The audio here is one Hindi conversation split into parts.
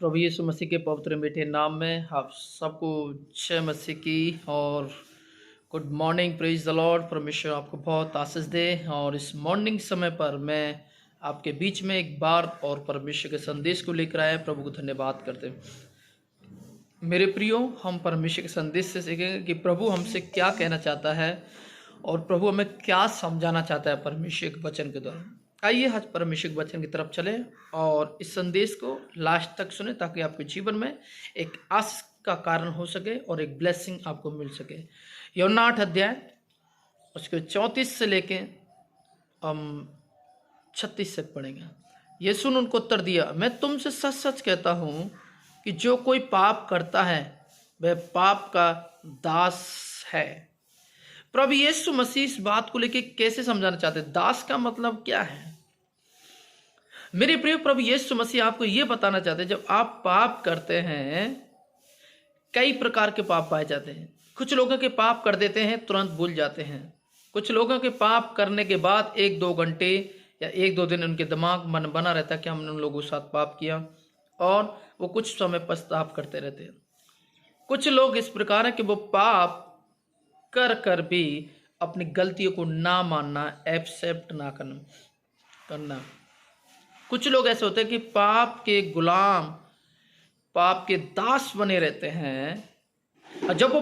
प्रभु यीशु मसीह के पवित्र मीठे नाम में आप सबको जय मसीह की और good morning. Praise the Lord. परमेश्वर आपको बहुत आशीष दे। और इस मॉर्निंग समय पर मैं आपके बीच में एक बार और परमेश्वर के संदेश को लेकर आया। प्रभु को धन्यवाद करते हैं। मेरे प्रियो, हम परमेश्वर के संदेश से सीखेंगे कि प्रभु हमसे क्या कहना चाहता है और प्रभु हमें क्या समझाना चाहता है परमेश्वर के वचन के द्वारा। आइए आज परमेश्वर के वचन की तरफ चले और इस संदेश को लास्ट तक सुने ताकि आपके जीवन में एक आशीष का कारण हो सके और एक ब्लेसिंग आपको मिल सके। यूहन्ना 8 अध्याय उसके 34 से लेके हम 36 से पढ़ेंगे। यीशु ने उनको उत्तर दिया, मैं तुमसे सच सच कहता हूँ कि जो कोई पाप करता है वह पाप का दास है। प्रभु यीशु मसीह इस बात को लेके कैसे समझाना चाहते हैं? दास का मतलब क्या है? मेरे प्रिय, प्रभु यीशु मसीह आपको यह बताना चाहते हैं, जब आप पाप करते हैं, कई प्रकार के पाप पाए जाते हैं। कुछ लोगों के पाप कर देते हैं, तुरंत भूल जाते हैं। कुछ लोगों के पाप करने के बाद 1-2 घंटे या 1-2 दिन उनके दिमाग मन बना रहता है कि हमने उन लोगों के साथ पाप किया, और वो कुछ समय पश्चाताप करते रहते हैं। कुछ लोग इस प्रकार है कि वो पाप कर कर भी अपनी गलतियों को ना मानना, एक्सेप्ट ना करना। कुछ लोग ऐसे होते हैं कि पाप के गुलाम, पाप के दास बने रहते हैं। और जब वो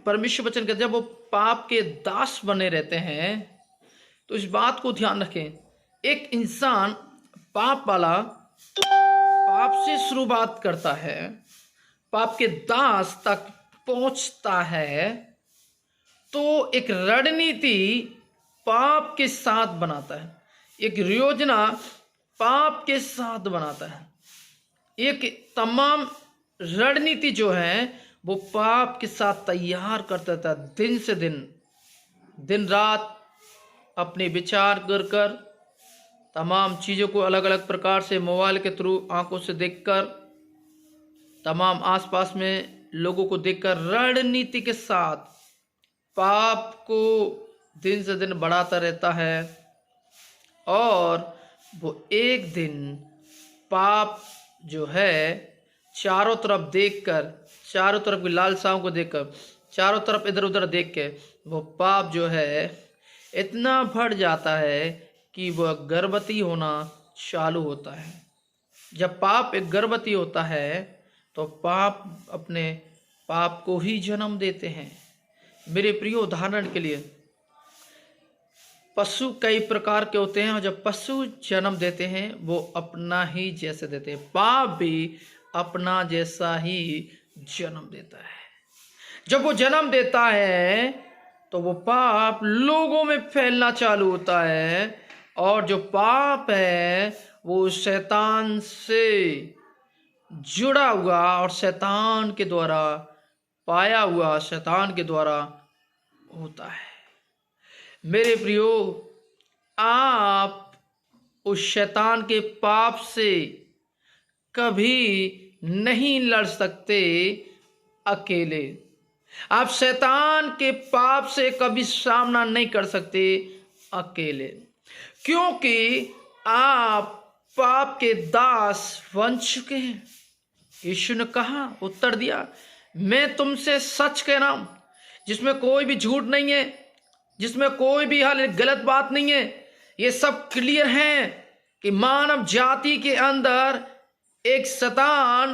परमेश्वर वचन कहते, जब वो पाप के दास बने रहते हैं, तो इस बात को ध्यान रखें, एक इंसान पाप वाला पाप से शुरुआत करता है, पाप के दास तक पहुंचता है, तो एक रणनीति पाप के साथ बनाता है, एक योजना पाप के साथ बनाता है। एक तमाम रणनीति जो है वो पाप के साथ तैयार करता रहता है। दिन से दिन रात अपने विचार कर तमाम चीज़ों को अलग अलग प्रकार से मोबाइल के थ्रू आंखों से देखकर, तमाम आसपास में लोगों को देखकर रणनीति के साथ पाप को दिन से दिन बढ़ाता रहता है। और वो एक दिन पाप जो है चारों तरफ देखकर, चारों तरफ की लालसाओं को देखकर, चारों तरफ इधर उधर देख के वो पाप जो है इतना बढ़ जाता है कि वह गर्भवती होना चालू होता है। जब पाप एक गर्भवती होता है तो पाप अपने पाप को ही जन्म देते हैं। मेरे प्रिय, उदाहरण के लिए पशु कई प्रकार के होते हैं, और जब पशु जन्म देते हैं वो अपना ही जैसे देते हैं। पाप भी अपना जैसा ही जन्म देता है। जब वो जन्म देता है तो वो पाप लोगों में फैलना चालू होता है, और जो पाप है वो शैतान से जुड़ा हुआ और शैतान के द्वारा पाया हुआ, शैतान के द्वारा होता है। मेरे प्रियो, आप उस शैतान के पाप से कभी नहीं लड़ सकते अकेले। आप शैतान के पाप से कभी सामना नहीं कर सकते अकेले, क्योंकि आप पाप के दास बन चुके हैं। यीशु ने कहा, उत्तर दिया, मैं तुमसे सच कह रहा हूं, जिसमें कोई भी झूठ नहीं है, जिसमें कोई भी हाल गलत बात नहीं है। ये सब क्लियर है कि मानव जाति के अंदर एक शैतान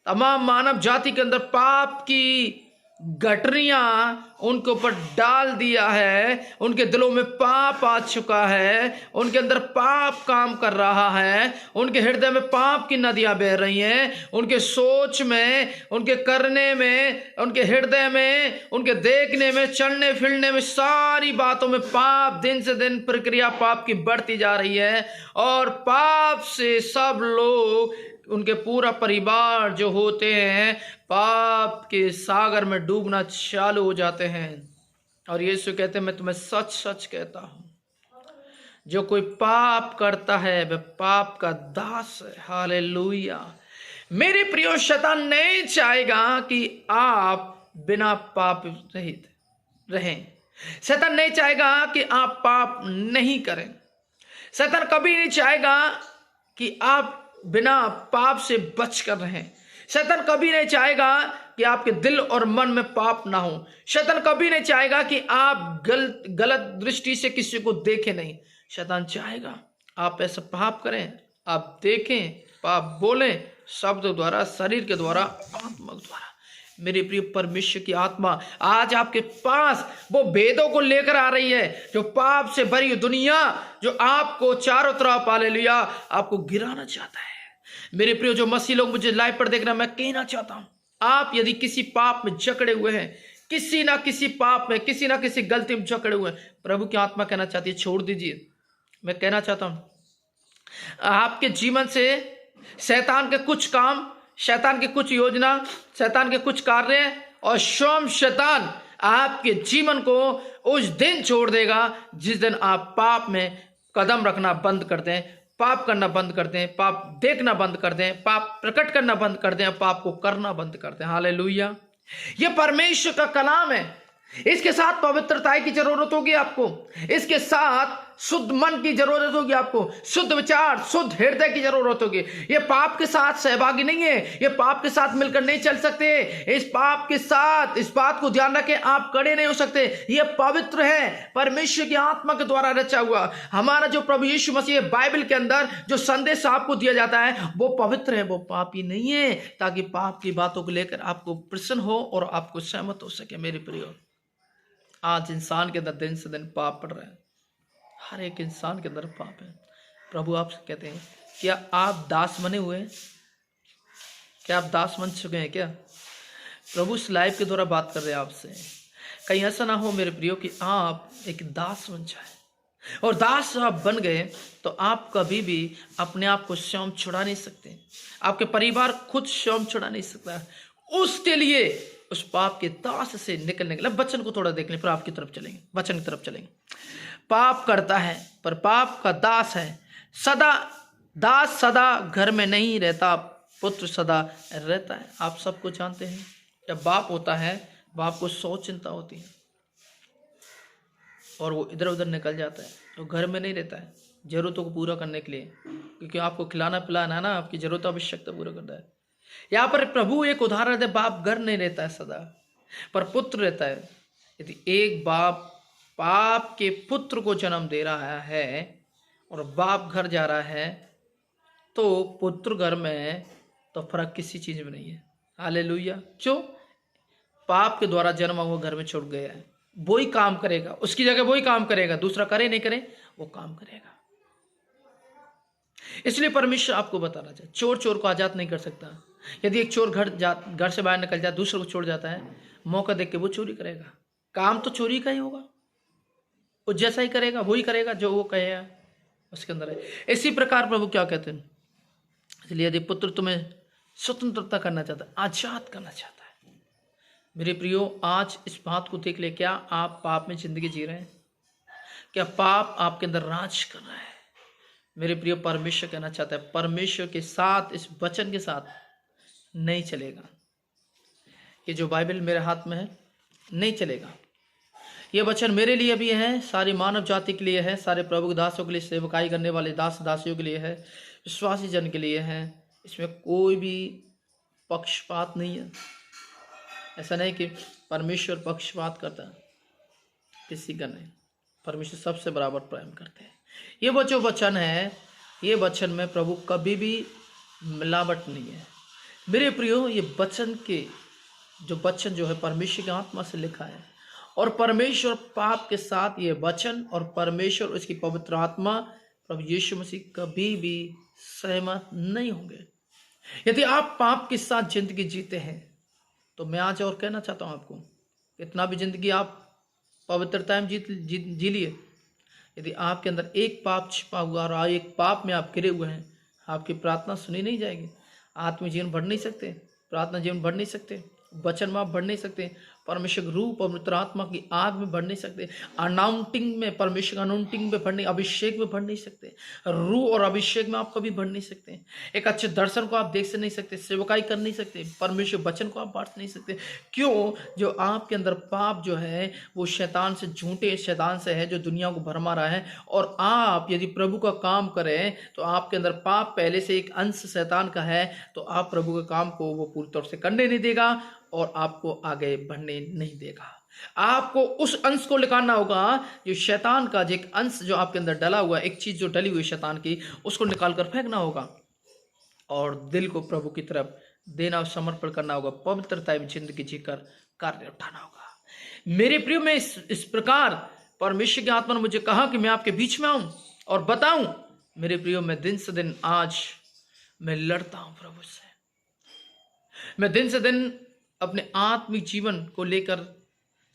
तमाम मानव जाति के अंदर पाप की गठरियां उनके ऊपर डाल दिया है। उनके दिलों में पाप आ चुका है, उनके अंदर पाप काम कर रहा है, उनके हृदय में पाप की नदियां बह रही हैं। उनके सोच में, उनके करने में, उनके हृदय में, उनके देखने में, चलने फिरने में, सारी बातों में पाप, दिन से दिन प्रक्रिया पाप की बढ़ती जा रही है। और पाप से सब लोग, उनके पूरा परिवार जो होते हैं, पाप के सागर में डूबना चालू हो जाते हैं। और यीशु कहते हैं, मैं तुम्हें सच सच कहता हूं, जो कोई पाप करता है वह पाप का दास है। हालेलुया। मेरे प्रियो, शैतान नहीं चाहेगा कि आप बिना पाप रहित रहें। शैतान नहीं चाहेगा कि आप पाप नहीं करें। शैतान कभी नहीं चाहेगा कि आप बिना पाप से बच कर रहें। शैतान कभी नहीं चाहेगा कि आपके दिल और मन में पाप ना हो। शैतान कभी नहीं चाहेगा कि आप गलत दृष्टि से किसी को देखें नहीं। शैतान चाहेगा आप ऐसा पाप करें, आप देखें, पाप बोलें, शब्द द्वारा, शरीर के द्वारा, आत्मा द्वारा। मेरे प्रिय, परमेश्वर की आत्मा आज आपके पास वो भेदों को लेकर आ रही है, जो पाप से भरी दुनिया जो आपको चारों तरफ हालेलुया आपको गिराना चाहता है। मेरे प्रियो, जो मसीह लोग मुझे लाइव पर देख रहे हैं, मैं कहना चाहता हूं, आप यदि किसी पाप में जकड़े हुए हैं, किसी ना किसी पाप में, किसी ना किसी गलती में जकड़े हुए हैं, प्रभु की आत्मा कहना चाहती है छोड़ दीजिए। मैं कहना चाहता हूं, आपके जीवन से शैतान के कुछ काम, शैतान की कुछ योजना, शैतान के कुछ कार्य और स्वयं शैतान आपके जीवन को उस दिन छोड़ देगा जिस दिन आप पाप में कदम रखना बंद कर दें, पाप करना बंद कर दें, पाप देखना बंद कर दें, पाप प्रकट करना बंद कर दें, पाप को करना बंद कर दें। हालेलुया। ये परमेश्वर का कलाम है। इसके साथ पवित्रता की जरूरत होगी आपको, इसके साथ शुद्ध मन की जरूरत होगी आपको, शुद्ध विचार, शुद्ध हृदय की जरूरत होगी। ये पाप के साथ सहभागी नहीं है, ये पाप के साथ मिलकर नहीं चल सकते। इस पाप के साथ इस बात को ध्यान रखें, आप कड़े नहीं हो सकते। ये पवित्र है, परमेश्वर की आत्मा के द्वारा रचा हुआ। हमारा जो प्रभु यीशु मसीह बाइबल के अंदर जो संदेश आपको दिया जाता है वो पवित्र है, वो पापी नहीं है, ताकि पाप की बातों को लेकर आपको प्रसन्न हो और आपको सहमत हो सके। मेरे प्रियो, आज इंसान के अंदर दिन से दिन पाप बढ़ रहा है, हर एक इंसान के अंदर पाप है। प्रभु आपसे कहते हैं, क्या आप दास बने हुए हैं? क्या आप दास बन चुके हैं क्या? प्रभु इस लाइव के द्वारा बात कर रहे हैं आपसे। कहीं ऐसा ना हो मेरे प्रियो कि आप एक दास बन जाए, और दास आप बन गए तो आप कभी भी अपने आप को स्वयं छुड़ा नहीं सकते, आपके परिवार खुद स्वयं छुड़ा नहीं सकता। उसके लिए उस पाप के दास से निकलने के लिए वचन को थोड़ा देख लें, फिर आपकी तरफ चलेंगे, वचन की तरफ चलेंगे। पाप करता है पर पाप का दास है, सदा दास सदा घर में नहीं रहता, पुत्र सदा रहता है। आप सबको जानते हैं, जब बाप होता है, बाप को 100 चिंता होती है और वो इधर उधर निकल जाता है, तो घर में नहीं रहता है जरूरतों को पूरा करने के लिए, क्योंकि आपको खिलाना पिलाना है ना, आपकी जरूरत आवश्यकता पूरा करता है। यहाँ पर प्रभु एक उदाहरण है, बाप घर नहीं रहता है सदा, पर पुत्र रहता है। यदि एक बाप पाप के पुत्र को जन्म दे रहा है और बाप घर जा रहा है, तो पुत्र घर में तो फर्क किसी चीज में नहीं है। हालेलुया। जो पाप के द्वारा जन्म हुआ घर में छूट गया है, वही काम करेगा, उसकी जगह वही काम करेगा, दूसरा करे नहीं करे वो काम करेगा। इसलिए परमेश्वर आपको बताना चाहिए, चोर चोर को आजाद नहीं कर सकता। यदि एक चोर घर से बाहर निकल जाए, दूसरे को छोड़ जाता है, मौका देख के वो चोरी करेगा, काम तो चोरी का ही होगा, वो जैसा ही करेगा वही करेगा जो वो कहेगा उसके अंदर है। इसी प्रकार प्रभु क्या कहते हैं, इसलिए यदि पुत्र तुम्हें स्वतंत्रता करना चाहता है, आजाद करना चाहता है, मेरे प्रियो आज इस बात को देख ले, क्या आप पाप में जिंदगी जी रहे हैं? क्या पाप आपके अंदर राज कर रहा है? मेरे प्रियो, परमेश्वर कहना चाहता है, परमेश्वर के साथ, इस वचन के साथ नहीं चलेगा। ये जो बाइबल मेरे हाथ में है नहीं चलेगा। ये वचन मेरे लिए भी है, सारी मानव जाति के लिए है, सारे प्रभु के दासों के लिए, सेवकाई करने वाले दास दासियों के लिए है, विश्वासी जन के लिए है। इसमें कोई भी पक्षपात नहीं है। ऐसा नहीं कि परमेश्वर पक्षपात करता है, किसी का नहीं। परमेश्वर सबसे बराबर प्रेम करते हैं। ये वो जो वचन है, ये वचन में प्रभु कभी भी मिलावट नहीं है। मेरे प्रियो, ये वचन के जो वचन जो है परमेश्वर की आत्मा से लिखा है, और परमेश्वर पाप के साथ ये वचन और परमेश्वर उसकी पवित्र आत्मा प्रभु यीशु मसीह कभी भी सहमत नहीं होंगे। यदि आप पाप के साथ जिंदगी जीते हैं, तो मैं आज और कहना चाहता हूं आपको, इतना भी जिंदगी आप पवित्रता में जी लिए, यदि आपके अंदर एक पाप छिपा हुआ और एक पाप में आप गिरे हुए हैं, आपकी प्रार्थना सुनी नहीं जाएगी। आत्मिक जीवन बढ़ नहीं सकते, प्रार्थना जीवन बढ़ नहीं सकते, वचन में आप बढ़ नहीं सकते, परमेश्वर के रूप और पवित्र आत्मा की आग में बढ़ नहीं सकते। अनाउंटिंग में, परमेश्वर का अनाउंटिंग में बढ़ नहीं, अभिषेक में बढ़ नहीं सकते। रूह और अभिषेक में आप कभी बढ़ नहीं सकते। एक अच्छे दर्शन को आप देख से नहीं सकते, सेवकाई कर नहीं सकते, परमेश्वर वचन को आप बांट नहीं सकते। क्यों? जो आपके अंदर पाप जो है वो शैतान से, झूठे शैतान से है, जो दुनिया को भरमा रहा है। और आप यदि प्रभु का काम करें तो आपके अंदर पाप पहले से एक अंश शैतान का है, तो आप प्रभु के काम को वो पूरी तौर से करने नहीं देगा और आपको आगे बढ़ने नहीं देगा। आपको उस अंश को निकालना होगा जो शैतान का, जो एक अंश जो आपके अंदर डला हुआ, एक चीज जो डली हुई शैतान की, उसको निकाल कर फेंकना होगा और दिल को प्रभु की तरफ देना और समर्पण करना होगा। पवित्रता में जिंदगी जीकर कार्य उठाना होगा। मेरे प्रियो में इस प्रकार परमेश्वर की आत्मा ने मुझे कहा कि मैं आपके बीच में आऊं और बताऊं। मेरे प्रियो, मैं दिन से दिन आज मैं लड़ता हूं प्रभु से। मैं दिन से दिन अपने आत्मिक जीवन को लेकर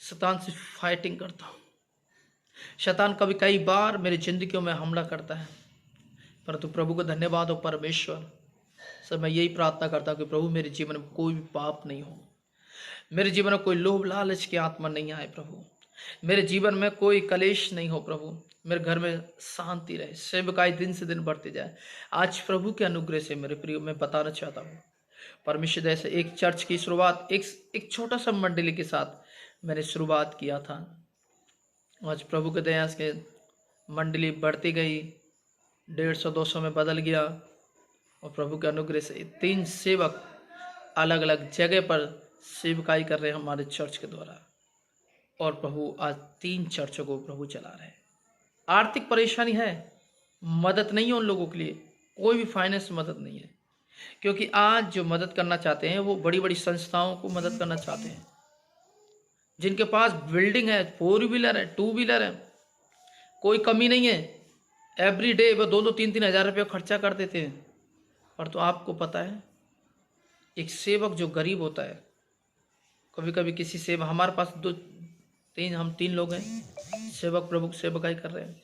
शैतान से फाइटिंग करता हूं। शैतान कभी कई बार मेरी जिंदगियों में हमला करता है, परंतु प्रभु का धन्यवाद हो परमेश्वर। सर मैं यही प्रार्थना करता हूं कि प्रभु मेरे जीवन में कोई भी पाप नहीं हो, मेरे जीवन में कोई लोभ लालच की आत्मा नहीं आए प्रभु, मेरे जीवन में कोई कलेश नहीं हो प्रभु, मेरे घर में शांति रहे, सेवकाई दिन से दिन बढ़ती जाए। आज प्रभु के अनुग्रह से मेरे प्रिय मैं बताना चाहता हूँ, परमेश्वर जैसे एक चर्च की शुरुआत एक छोटा सा मंडली के साथ मैंने शुरुआत किया था। आज प्रभु के दया से मंडली बढ़ती गई, 150-200 में बदल गया और प्रभु के अनुग्रह से 3 सेवक अलग अलग जगह पर सेवकाई कर रहे हैं हमारे चर्च के द्वारा। और प्रभु आज 3 चर्चों को प्रभु चला रहे हैं। आर्थिक परेशानी है, मदद नहीं है उन लोगों के लिए, कोई भी फाइनेंस मदद नहीं है, क्योंकि आज जो मदद करना चाहते हैं वो बड़ी बड़ी संस्थाओं को मदद करना चाहते हैं, जिनके पास बिल्डिंग है, 4 व्हीलर है, 2 व्हीलर है, कोई कमी नहीं है। एवरी डे वो 2-2, 3-3 हज़ार रुपये खर्चा कर देते हैं। पर तो आपको पता है, एक सेवक जो गरीब होता है, कभी कभी किसी सेवक, हमारे पास 2-3, हम 3 लोग हैं सेवक, प्रभु की सेवकाई कर रहे हैं।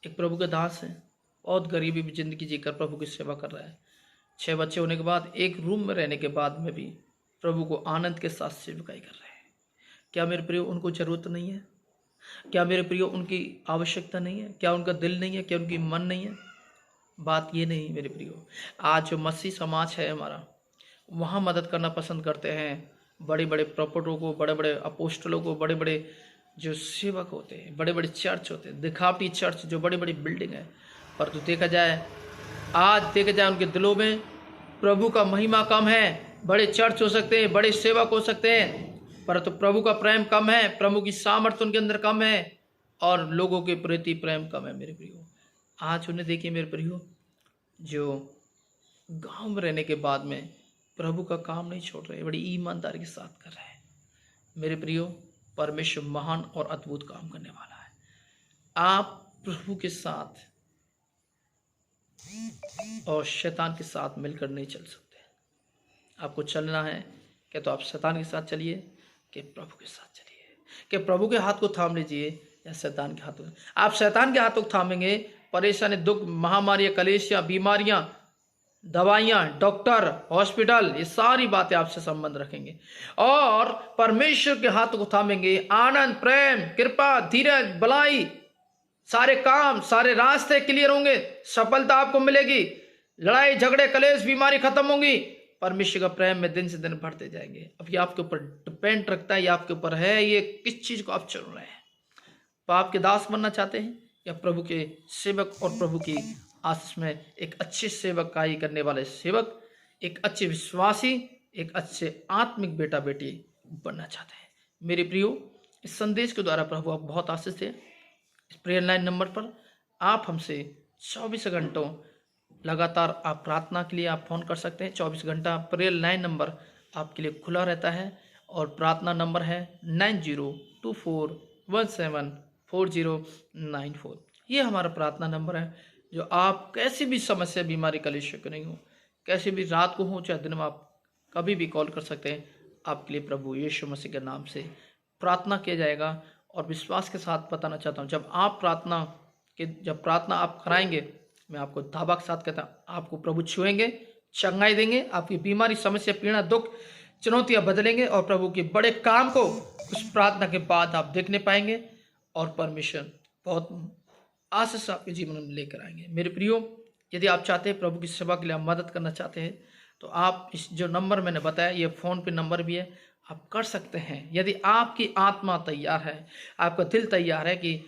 एक प्रभु के दास है, बहुत गरीबी में जिंदगी जीकर प्रभु की सेवा कर रहा है। 6 बच्चे होने के बाद, एक रूम में रहने के बाद में भी प्रभु को आनंद के साथ सेवकाई कर रहे हैं। क्या मेरे प्रियो उनको जरूरत नहीं है? क्या मेरे प्रियो उनकी आवश्यकता नहीं है? क्या उनका दिल नहीं है? क्या उनकी मन नहीं है? बात ये नहीं मेरे प्रियो। आज जो मसीह समाज है हमारा, वहाँ मदद करना पसंद करते हैं बड़े बड़े प्रॉपर्टों को, बड़े बड़े अपोस्टलों को, बड़े बड़े जो सेवक होते हैं, बड़े बड़े चर्च होते हैं, दिखावटी चर्च जो बड़ी बड़ी बिल्डिंग है। पर तो देखा जाए, आज देखा जाए उनके दिलों में प्रभु का महिमा कम है। बड़े चर्च हो सकते हैं, बड़े सेवक हो सकते हैं, पर तो प्रभु का प्रेम कम है, प्रभु की सामर्थ्य उनके अंदर कम है और लोगों के प्रति प्रेम कम है मेरे प्रियो। आज उन्हें देखिए मेरे प्रियो, जो गांव में रहने के बाद में प्रभु का काम नहीं छोड़ रहे, बड़ी ईमानदारी के साथ कर रहे हैं मेरे प्रियो। परमेश्वर महान और अद्भुत काम करने वाला है। आप प्रभु के साथ और शैतान के साथ मिलकर नहीं चल सकते। आपको चलना है क्या तो आप शैतान के साथ चलिए कि प्रभु के साथ चलिए, कि प्रभु के हाथ को थाम लीजिए या शैतान के हाथ को। आप शैतान के हाथ को थामेंगे, परेशानी, दुख, महामारियां, कलेशियां, बीमारियां, दवाइयां, डॉक्टर, हॉस्पिटल, ये सारी बातें आपसे संबंध रखेंगे। और परमेश्वर के हाथ को थामेंगे, आनंद, प्रेम, कृपा, धीरज, भलाई, सारे काम, सारे रास्ते क्लियर होंगे, सफलता आपको मिलेगी, लड़ाई झगड़े कलेश बीमारी खत्म होंगी, परमेश्वर का प्रेम में दिन से दिन बढ़ते जाएंगे। अब ये आपके ऊपर डिपेंड रखता है, ये आपके ऊपर है, ये किस चीज को आप चुन रहे हैं। पाप के दास बनना चाहते हैं या प्रभु के सेवक और प्रभु की आशीष में एक अच्छे सेवकाई करने वाले सेवक, एक अच्छे विश्वासी, एक अच्छे आत्मिक बेटा बेटी बनना चाहते हैं मेरे प्रियो। इस संदेश के द्वारा प्रभु आप बहुत आशीष दें। इस प्रेयर लाइन नंबर पर आप हमसे 24 घंटों लगातार आप प्रार्थना के लिए आप फ़ोन कर सकते हैं। 24 घंटा प्रेयर लाइन नंबर आपके लिए खुला रहता है और प्रार्थना नंबर है 9024174094। ये हमारा प्रार्थना नंबर है, जो आप कैसी भी समस्या, बीमारी, कलेश क्यों नहीं हो, कैसे भी रात को हो चाहे दिन में, आप कभी भी कॉल कर सकते हैं। आपके लिए प्रभु यीशु मसीह के नाम से प्रार्थना किया जाएगा। और विश्वास के साथ बताना चाहता हूँ, जब प्रार्थना आप कराएंगे, मैं आपको दावा के साथ कहता हूँ, आपको प्रभु छुएंगे, चंगाई देंगे, आपकी बीमारी, समस्या, पीड़ा, दुख, चुनौतियां बदलेंगे और प्रभु के बड़े काम को उस प्रार्थना के बाद आप देखने पाएंगे और परमेश्वर बहुत आशीष आपके जीवन में लेकर आएंगे। मेरे प्रियो, यदि आप चाहते हैं प्रभु की सेवा के लिए आप मदद करना चाहते हैं तो आप इस जो नंबर मैंने बताया, ये फ़ोन पे नंबर भी है, आप कर सकते हैं। यदि आपकी आत्मा तैयार है, आपका दिल तैयार है कि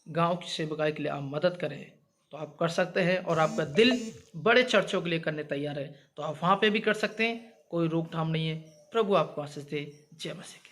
गांव की सेवकाई के लिए आप मदद करें, तो आप कर सकते हैं। और आपका दिल बड़े चर्चों के लिए करने तैयार है तो आप वहाँ पे भी कर सकते हैं, कोई रोकथाम नहीं है। प्रभु आपको आशीष दे। जय मसीह।